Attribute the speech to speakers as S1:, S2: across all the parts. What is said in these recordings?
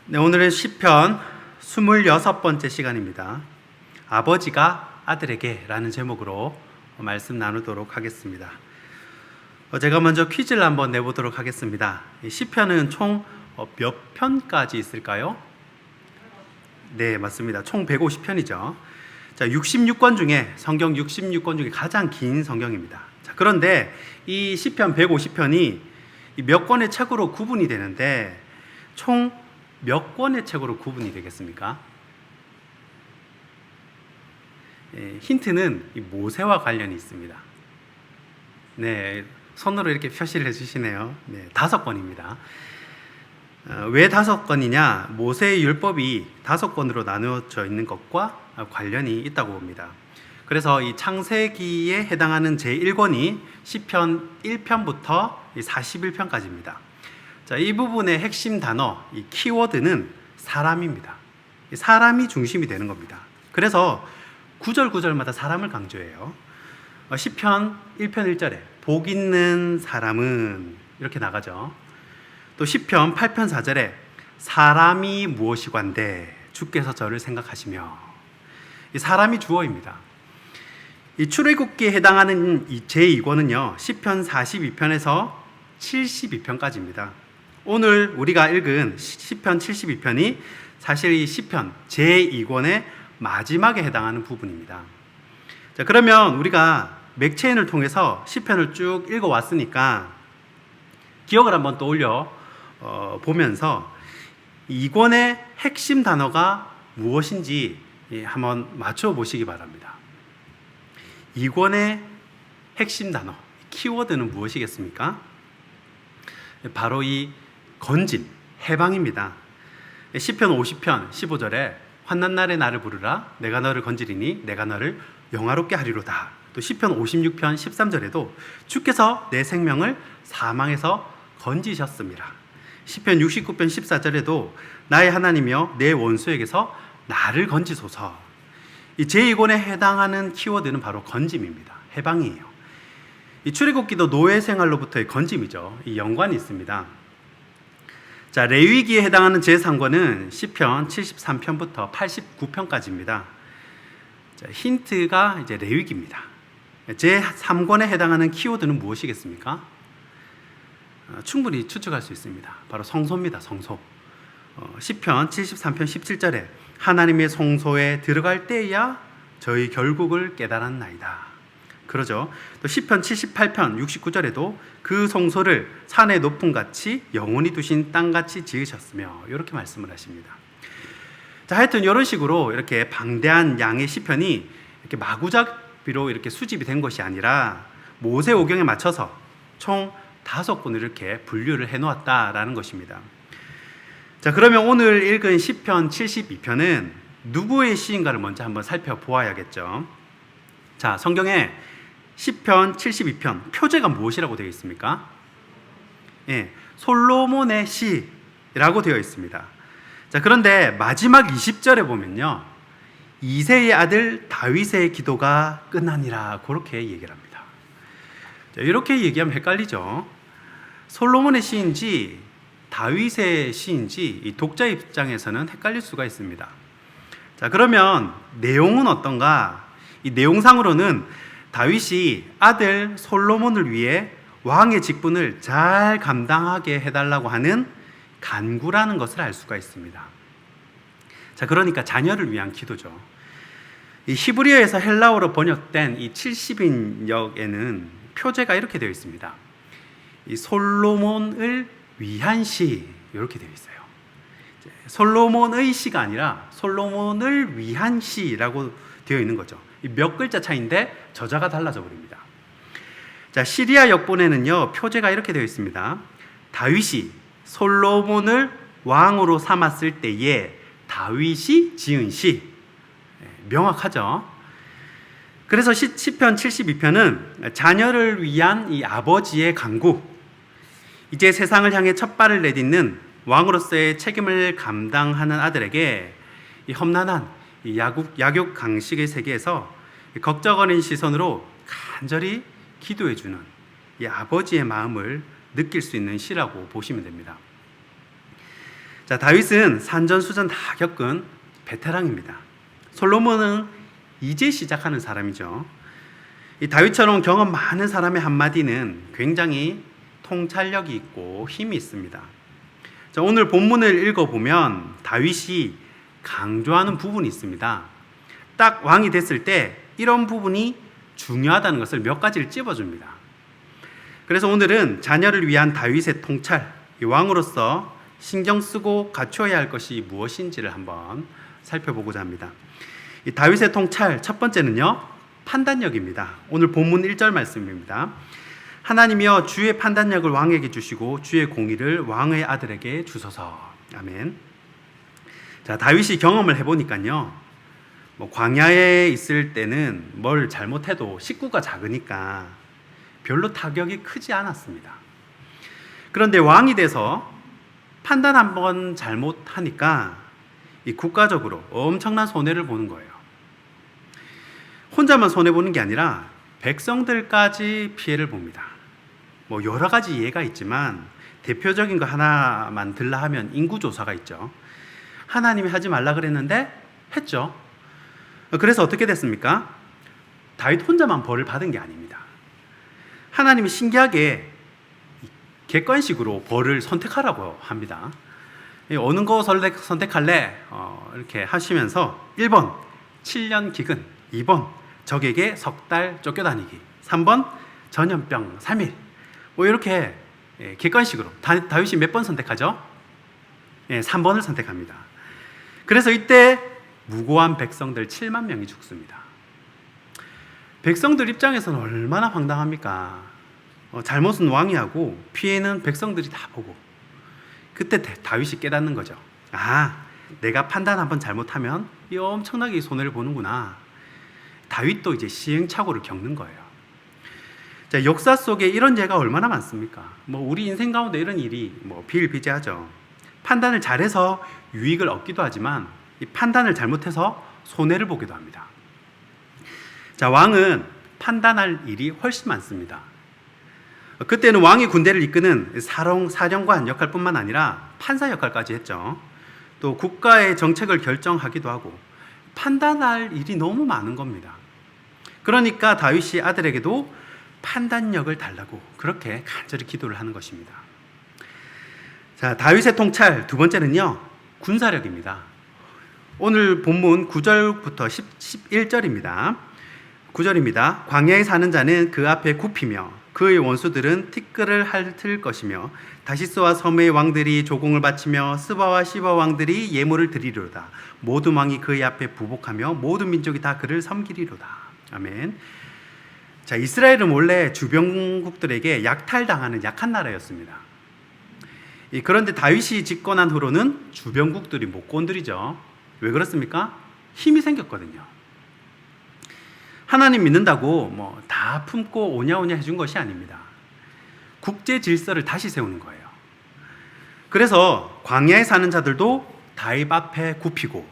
S1: 네, 오늘은 시편 26번째 시간입니다. 아버지가 아들에게 라는 제목으로 말씀 나누도록 하겠습니다. 제가 먼저 퀴즈를 한번 내보도록 하겠습니다. 이 시편은 총 몇 편까지 있을까요? 네, 맞습니다. 총 150편이죠. 자, 66권 중에 성경 66권 중에 가장 긴 성경입니다. 자, 그런데 이 시편 150편이 몇 권의 책으로 구분이 되는데 총 몇 권의 책으로 구분이 되겠습니까? 힌트는 이 모세와 관련이 있습니다. 네, 손으로 이렇게 표시를 해주시네요. 네, 5권입니다. 왜 5권이냐? 모세의 율법이 5권으로 나누어져 있는 것과 관련이 있다고 봅니다. 그래서 이 창세기에 해당하는 제1권이 시편 1편부터 41편까지입니다. 자, 이 부분의 핵심 단어, 이 키워드는 사람입니다. 사람이 중심이 되는 겁니다. 그래서 구절마다 사람을 강조해요. 시편 1편 1절에 복 있는 사람은 이렇게 나가죠. 또 시편 8편 4절에 사람이 무엇이관대 주께서 저를 생각하시며, 이 사람이 주어입니다. 이 출애굽기에 해당하는 이 제2권은요 시편 42편에서 72편까지입니다. 오늘 우리가 읽은 시편 72편이 사실 이 시편 제2권의 마지막에 해당하는 부분입니다. 자, 그러면 우리가 맥체인을 통해서 시편을 쭉 읽어왔으니까 기억을 한번 떠올려 보면서 이 권의 핵심 단어가 무엇인지 한번 맞춰보시기 바랍니다. 이 권의 핵심 단어, 키워드는 무엇이겠습니까? 바로 이 건짐, 해방입니다. 시편 50편 15절에 환난 날에 나를 부르라 내가 너를 건지리니 내가 너를 영화롭게 하리로다. 또 시편 56편 13절에도 주께서 내 생명을 사망에서 건지셨습니다. 시편 69편 14절에도 나의 하나님이여 내 원수에게서 나를 건지소서. 이 제2권에 해당하는 키워드는 바로 건짐입니다. 해방이에요. 이 출애굽기도 노예 생활로부터의 건짐이죠. 이 연관이 있습니다. 자, 레위기에 해당하는 제3권은 시편 73편부터 89편까지입니다. 자, 힌트가 이제 레위기입니다. 제3권에 해당하는 키워드는 무엇이겠습니까? 충분히 추측할 수 있습니다. 바로 성소입니다. 성소. 시편 73편 17절에 하나님의 성소에 들어갈 때야 저희 결국을 깨달았나이다. 그러죠. 또 시편 78편 69절에도 그 성소를 산의 높음 같이 영원히 두신 땅같이 지으셨으며 이렇게 말씀을 하십니다. 자, 하여튼 이런 식으로 이렇게 방대한 양의 시편이 이렇게 마구잡이로 이렇게 수집이 된 것이 아니라 모세오경에 맞춰서 총 5권을 이렇게 분류를 해놓았다라는 것입니다. 자, 그러면 오늘 읽은 시편 72편은 누구의 시인가를 먼저 한번 살펴보아야겠죠. 자, 성경에 시편 72편 표제가 무엇이라고 되어 있습니까? 솔로몬의 시라고 되어 있습니다. 자, 그런데 마지막 20절에 보면요 이새의 아들 다윗의 기도가 끝나니라 그렇게 얘기를 합니다. 자, 이렇게 얘기하면 헷갈리죠. 솔로몬의 시인지 다윗의 시인지 이 독자 입장에서는 헷갈릴 수가 있습니다. 자, 그러면 내용은 어떤가? 이 내용상으로는 다윗이 아들 솔로몬을 위해 왕의 직분을 잘 감당하게 해달라고 하는 간구라는 것을 알 수가 있습니다. 자, 그러니까 자녀를 위한 기도죠. 이 히브리어에서 헬라어로 번역된 이 70인역에는 표제가 이렇게 되어 있습니다. 이 솔로몬을 위한 시 이렇게 되어 있어요. 솔로몬의 시가 아니라 솔로몬을 위한 시라고 되어 있는 거죠. 몇 글자 차이인데 저자가 달라져 버립니다. 자, 시리아 역본에는요 표제가 이렇게 되어 있습니다. 다윗이 솔로몬을 왕으로 삼았을 때에 다윗이 지은 시. 명확하죠. 그래서 시편 72편은 자녀를 위한 이 아버지의 간구, 이제 세상을 향해 첫 발을 내딛는 왕으로서의 책임을 감당하는 아들에게 이 험난한 이 약육 강식의 세계에서 걱정어린 시선으로 간절히 기도해주는 이 아버지의 마음을 느낄 수 있는 시라고 보시면 됩니다. 자, 다윗은 산전수전 다 겪은 베테랑입니다. 솔로몬은 이제 시작하는 사람이죠. 이 다윗처럼 경험 많은 사람의 한마디는 굉장히 통찰력이 있고 힘이 있습니다. 자, 오늘 본문을 읽어보면 다윗이 강조하는 부분이 있습니다. 딱 왕이 됐을 때 이런 부분이 중요하다는 것을 몇 가지를 찝어줍니다. 그래서 오늘은 자녀를 위한 다윗의 통찰, 이 왕으로서 신경 쓰고 갖춰야 할 것이 무엇인지를 한번 살펴보고자 합니다. 이 다윗의 통찰 첫 번째는요, 판단력입니다. 오늘 본문 1절 말씀입니다. 하나님이여 주의 판단력을 왕에게 주시고 주의 공의를 왕의 아들에게 주소서. 아멘. 자, 다윗이 경험을 해보니까요, 광야에 있을 때는 뭘 잘못해도 식구가 작으니까 별로 타격이 크지 않았습니다. 그런데 왕이 돼서 판단 한번 잘못하니까 이 국가적으로 엄청난 손해를 보는 거예요. 혼자만 손해보는 게 아니라 백성들까지 피해를 봅니다. 여러 가지 예가 있지만 대표적인 거 하나만 들라 하면 인구조사가 있죠. 하나님이 하지 말라 그랬는데 했죠. 그래서 어떻게 됐습니까? 다윗 혼자만 벌을 받은 게 아닙니다. 하나님이 신기하게 객관식으로 벌을 선택하라고 합니다. 어느 거 선택할래? 이렇게 하시면서 1번 7년 기근, 2번 적에게 석 달 쫓겨다니기, 3번 전염병 3일. 이렇게 객관식으로 다윗이 몇 번 선택하죠? 3번을 선택합니다. 그래서 이때 무고한 백성들 7만 명이 죽습니다. 백성들 입장에서는 얼마나 황당합니까? 잘못은 왕이 하고 피해는 백성들이 다 보고, 그때 다윗이 깨닫는 거죠. 아, 내가 판단 한번 잘못하면 이 엄청나게 손해를 보는구나. 다윗도 이제 시행착오를 겪는 거예요. 자, 역사 속에 이런 예가 얼마나 많습니까? 우리 인생 가운데 이런 일이 비일비재하죠. 판단을 잘해서 유익을 얻기도 하지만 이 판단을 잘못해서 손해를 보기도 합니다. 자, 왕은 판단할 일이 훨씬 많습니다. 그때는 왕이 군대를 이끄는 사령관 역할뿐만 아니라 판사 역할까지 했죠. 또 국가의 정책을 결정하기도 하고 판단할 일이 너무 많은 겁니다. 그러니까 다윗이 아들에게도 판단력을 달라고 그렇게 간절히 기도를 하는 것입니다. 자, 다윗의 통찰 두 번째는요, 군사력입니다. 오늘 본문 9절부터 11절입니다. 9절입니다. 광야에 사는 자는 그 앞에 굽히며 그의 원수들은 티끌을 핥을 것이며 다시스와 섬의 왕들이 조공을 바치며 스바와 시바 왕들이 예물을 드리리로다. 모든 왕이 그의 앞에 부복하며 모든 민족이 다 그를 섬기리로다. 아멘. 자, 이스라엘은 원래 주변국들에게 약탈당하는 약한 나라였습니다. 그런데 다윗이 집권한 후로는 주변국들이 못 건드리죠. 왜 그렇습니까? 힘이 생겼거든요. 하나님 믿는다고 다 품고 오냐오냐 해준 것이 아닙니다. 국제 질서를 다시 세우는 거예요. 그래서 광야에 사는 자들도 다윗 앞에 굽히고,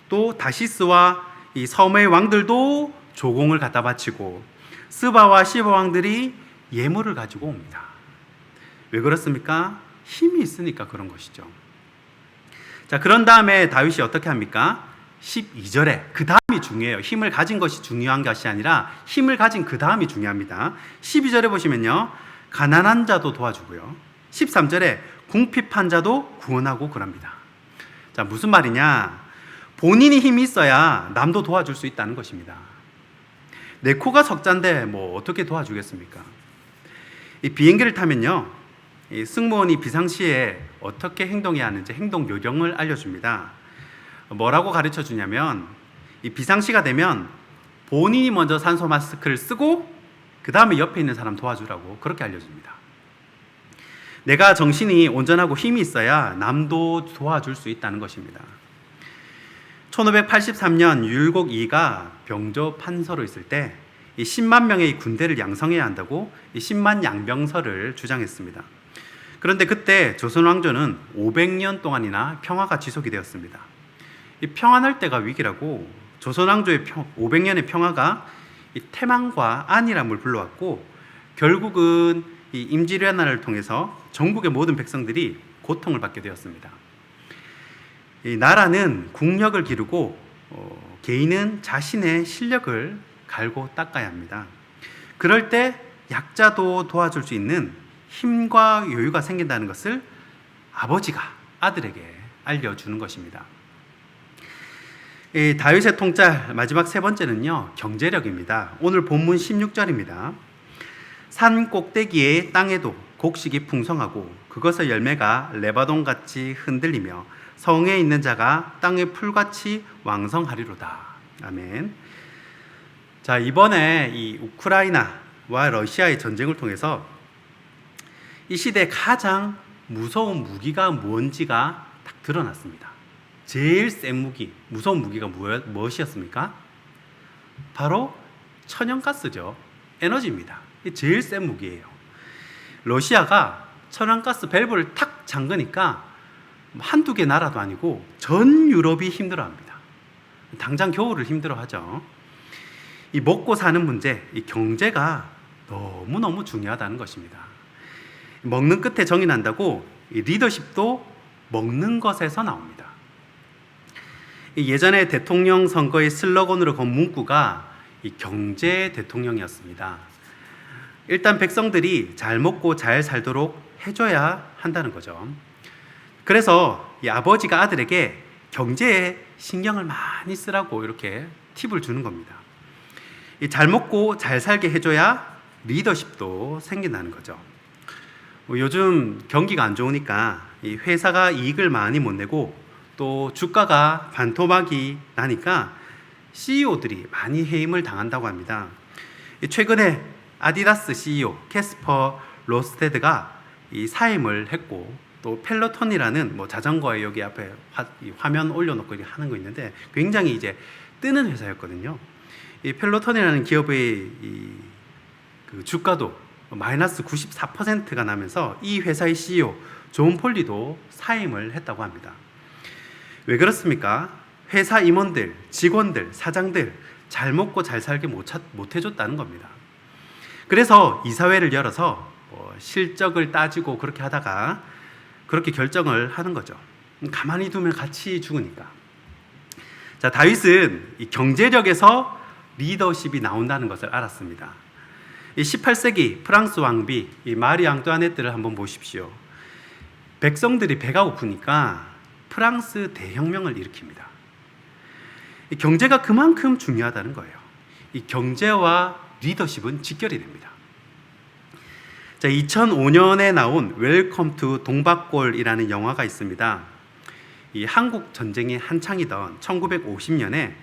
S1: 또 다시스와 이 섬의 왕들도 조공을 갖다 바치고, 스바와 시바 왕들이 예물을 가지고 옵니다. 왜 그렇습니까? 힘이 있으니까 그런 것이죠. 자, 그런 다음에 다윗이 어떻게 합니까? 12절에 그 다음이 중요해요. 힘을 가진 것이 중요한 것이 아니라 힘을 가진 그 다음이 중요합니다. 12절에 보시면요, 가난한 자도 도와주고요, 13절에 궁핍한 자도 구원하고 그럽니다. 자, 무슨 말이냐? 본인이 힘이 있어야 남도 도와줄 수 있다는 것입니다. 내 코가 석잔데 어떻게 도와주겠습니까? 이 비행기를 타면요, 이 승무원이 비상시에 어떻게 행동해야 하는지 행동 요령을 알려줍니다. 뭐라고 가르쳐 주냐면, 이 비상시가 되면 본인이 먼저 산소 마스크를 쓰고 그 다음에 옆에 있는 사람 도와주라고 그렇게 알려줍니다. 내가 정신이 온전하고 힘이 있어야 남도 도와줄 수 있다는 것입니다. 1583년 율곡 이가 병조 판서로 있을 때 이 10만 명의 군대를 양성해야 한다고 이 10만 양병설을 주장했습니다. 그런데 그때 조선 왕조는 500년 동안이나 평화가 지속이 되었습니다. 이 평안할 때가 위기라고 조선 왕조의 500년의 평화가 이 태만과 안일함을 불러왔고, 결국은 이 임진왜란을 통해서 전국의 모든 백성들이 고통을 받게 되었습니다. 이 나라는 국력을 기르고 개인은 자신의 실력을 갈고 닦아야 합니다. 그럴 때 약자도 도와줄 수 있는 힘과 여유가 생긴다는 것을 아버지가 아들에게 알려주는 것입니다. 이 다윗의 통짤 마지막 세 번째는요, 경제력입니다. 오늘 본문 16절입니다. 산 꼭대기의 땅에도 곡식이 풍성하고 그것의 열매가 레바논같이 흔들리며 성에 있는 자가 땅의 풀같이 왕성하리로다. 아멘. 자, 이번에 이 우크라이나와 러시아의 전쟁을 통해서 이 시대에 가장 무서운 무기가 뭔지가 딱 드러났습니다. 제일 센 무기, 무서운 무기가 무엇이었습니까? 바로 천연가스죠. 에너지입니다. 이게 제일 센 무기예요. 러시아가 천연가스 밸브를 탁 잠그니까 한두 개 나라도 아니고 전 유럽이 힘들어합니다. 당장 겨울을 힘들어하죠. 이 먹고 사는 문제, 이 경제가 너무너무 중요하다는 것입니다. 먹는 끝에 정이 난다고 이 리더십도 먹는 것에서 나옵니다. 예전에 대통령 선거의 슬로건으로 건 문구가 이 경제 대통령이었습니다. 일단 백성들이 잘 먹고 잘 살도록 해줘야 한다는 거죠. 그래서 이 아버지가 아들에게 경제에 신경을 많이 쓰라고 이렇게 팁을 주는 겁니다. 이 잘 먹고 잘 살게 해줘야 리더십도 생긴다는 거죠. 요즘 경기가 안 좋으니까 이 회사가 이익을 많이 못 내고 또 주가가 반토막이 나니까 CEO들이 많이 해임을 당한다고 합니다. 최근에 아디다스 CEO 캐스퍼 로스테드가 이 사임을 했고, 또 펠로톤이라는 자전거에 여기 앞에 화면 올려놓고 하는 거 있는데 굉장히 이제 뜨는 회사였거든요. 이 펠로톤이라는 기업의 그 주가도 마이너스 94%가 나면서 이 회사의 CEO 존 폴리도 사임을 했다고 합니다. 왜 그렇습니까? 회사 임원들, 직원들, 사장들 잘 먹고 잘 살게 못 해줬다는 겁니다. 그래서 이사회를 열어서 실적을 따지고 그렇게 하다가 그렇게 결정을 하는 거죠. 가만히 두면 같이 죽으니까. 자, 다윗은 이 경제력에서 리더십이 나온다는 것을 알았습니다. 이 18세기 프랑스 왕비 이 마리 앙뚜아네트를 한번 보십시오. 백성들이 배가 고프니까 프랑스 대혁명을 일으킵니다. 이 경제가 그만큼 중요하다는 거예요. 이 경제와 리더십은 직결이 됩니다. 자, 2005년에 나온 웰컴 투 동박골이라는 영화가 있습니다. 이 한국 전쟁이 한창이던 1950년에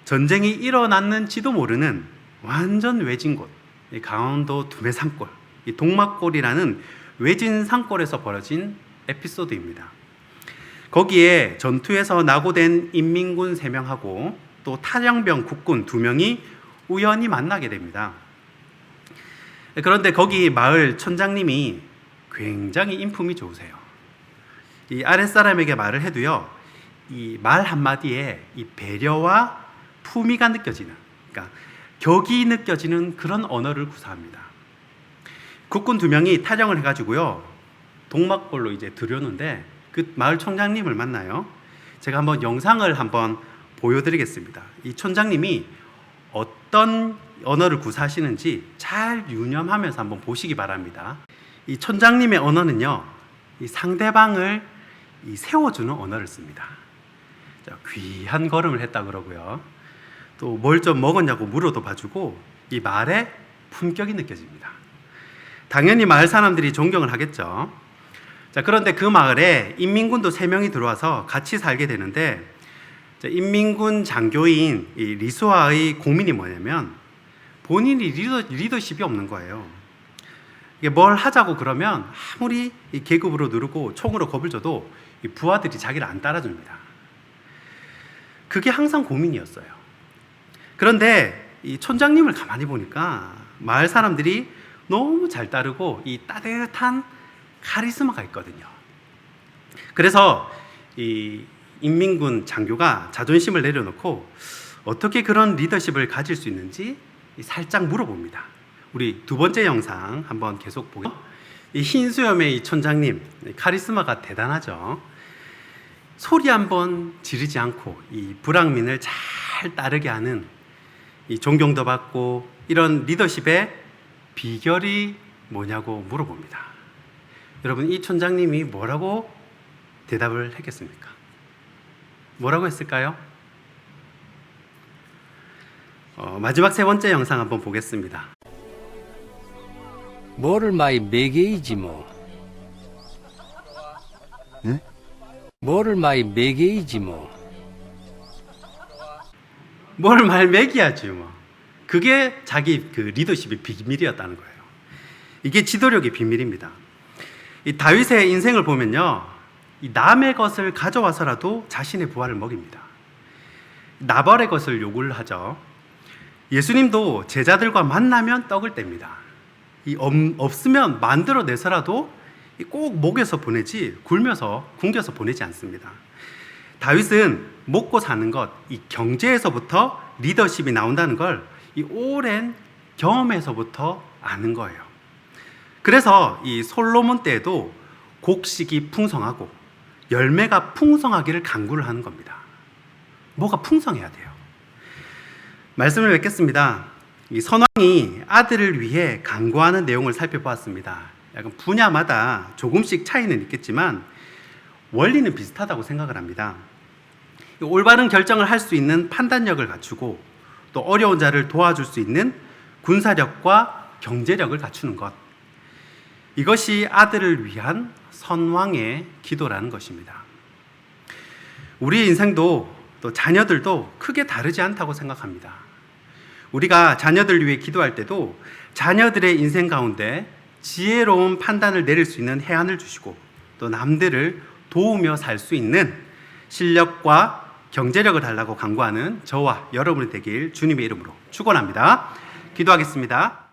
S1: 전쟁이 일어났는지도 모르는 완전 외진 곳, 이 강원도 두메산골, 이 동막골이라는 외진 산골에서 벌어진 에피소드입니다. 거기에 전투에서 낙오된 인민군 3명하고 또 탈영병 국군 2명이 우연히 만나게 됩니다. 그런데 거기 마을 촌장님이 굉장히 인품이 좋으세요. 이 아랫사람에게 말을 해도요, 이 말 한마디에 이 배려와 품위가 느껴지는, 그러니까 격이 느껴지는 그런 언어를 구사합니다. 국군 2명이 탈영을 해가지고요, 동막골로 이제 들여오는데 그 마을 촌장님을 만나요. 제가 한번 영상을 한번 보여드리겠습니다. 이 촌장님이 어떤 언어를 구사하시는지 잘 유념하면서 한번 보시기 바랍니다. 이 촌장님의 언어는요, 이 상대방을 세워주는 언어를 씁니다. 자, 귀한 걸음을 했다 그러고요. 또 뭘 좀 먹었냐고 물어도 봐주고 이 말에 품격이 느껴집니다. 당연히 마을 사람들이 존경을 하겠죠. 자, 그런데 그 마을에 인민군도 3명이 들어와서 같이 살게 되는데, 인민군 장교인 이 리수아의 고민이 뭐냐면 본인이 리더십이 없는 거예요. 이게 뭘 하자고 그러면 아무리 이 계급으로 누르고 총으로 겁을 줘도 이 부하들이 자기를 안 따라줍니다. 그게 항상 고민이었어요. 그런데 이 촌장님을 가만히 보니까 마을 사람들이 너무 잘 따르고 이 따뜻한 카리스마가 있거든요. 그래서 이 인민군 장교가 자존심을 내려놓고 어떻게 그런 리더십을 가질 수 있는지 살짝 물어봅니다. 우리 2번째 영상 한번 계속 보겠습니다. 이 흰 수염의 이 촌장님, 카리스마가 대단하죠. 소리 한번 지르지 않고 이 불황민을 잘 따르게 하는 이 존경도 받고 이런 리더십의 비결이 뭐냐고 물어봅니다. 여러분, 이 촌장님이 뭐라고 대답을 했겠습니까? 뭐라고 했을까요? 마지막 세 번째 영상 한번 보겠습니다.
S2: 뭐를 많이 매개이지 뭐.
S3: 네?
S2: 뭐를 많이 매개이지 뭐.
S1: 뭘 말매기하지 뭐. 그게 자기 그 리더십의 비밀이었다는 거예요. 이게 지도력의 비밀입니다. 이 다윗의 인생을 보면요, 이 남의 것을 가져와서라도 자신의 부하를 먹입니다. 나발의 것을 요구를 하죠. 예수님도 제자들과 만나면 떡을 뗍니다. 없으면 만들어내서라도 꼭 목에서 보내지 굶겨서 보내지 않습니다. 다윗은 먹고 사는 것, 이 경제에서부터 리더십이 나온다는 걸 이 오랜 경험에서부터 아는 거예요. 그래서 이 솔로몬 때에도 곡식이 풍성하고 열매가 풍성하기를 간구를 하는 겁니다. 뭐가 풍성해야 돼요. 말씀을 맺겠습니다. 이 선왕이 아들을 위해 간구하는 내용을 살펴보았습니다. 약간 분야마다 조금씩 차이는 있겠지만 원리는 비슷하다고 생각을 합니다. 올바른 결정을 할 수 있는 판단력을 갖추고 또 어려운 자를 도와줄 수 있는 군사력과 경제력을 갖추는 것, 이것이 아들을 위한 선왕의 기도라는 것입니다. 우리의 인생도 또 자녀들도 크게 다르지 않다고 생각합니다. 우리가 자녀들을 위해 기도할 때도 자녀들의 인생 가운데 지혜로운 판단을 내릴 수 있는 해안을 주시고 또 남들을 도우며 살 수 있는 실력과 경제력을 달라고 간구하는 저와 여러분이 되길 주님의 이름으로 축원합니다. 기도하겠습니다.